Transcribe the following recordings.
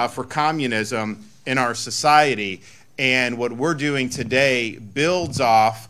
for communism in our society. And what we're doing today builds off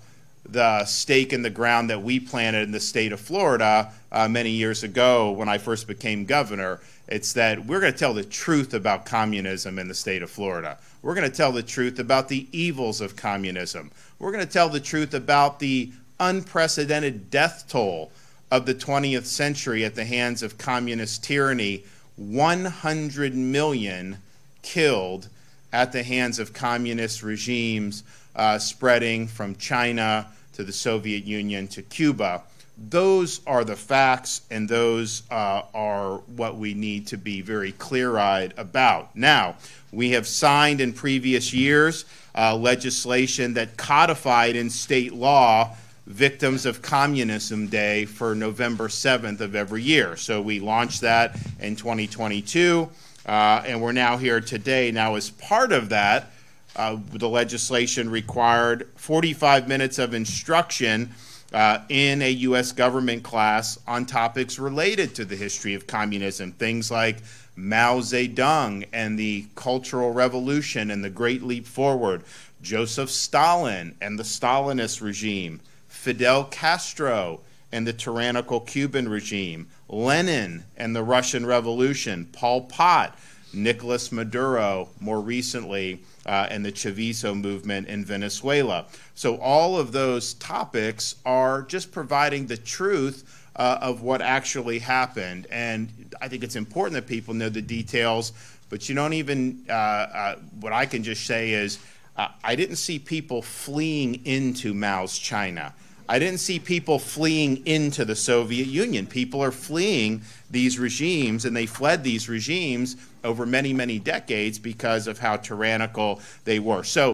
the stake in the ground that we planted in the state of Florida many years ago when I first became governor. It's that we're going to tell the truth about communism in the state of Florida. We're going to tell the truth about the evils of communism. We're going to tell the truth about the unprecedented death toll of the 20th century at the hands of communist tyranny. 100 million killed at the hands of communist regimes spreading from China to the Soviet Union to Cuba. Those are the facts, and those are what we need to be very clear-eyed about. Now, we have signed in previous years legislation that codified in state law Victims of Communism Day for November 7th of every year. So we launched that in 2022, and we're now here today. Now, as part of that, the legislation required 45 minutes of instruction in a U.S. government class on topics related to the history of communism, things like Mao Zedong and the Cultural Revolution and the Great Leap Forward, Joseph Stalin and the Stalinist regime, Fidel Castro and the tyrannical Cuban regime, Lenin and the Russian Revolution, Pol Pot, Nicolas Maduro, more recently, and the Chavismo movement in Venezuela. So all of those topics are just providing the truth of what actually happened. And I think it's important that people know the details, but you don't even, what I can just say is, I didn't see people fleeing into Mao's China. I didn't see people fleeing into the Soviet Union. People are fleeing these regimes, and they fled these regimes over many, many decades because of how tyrannical they were. So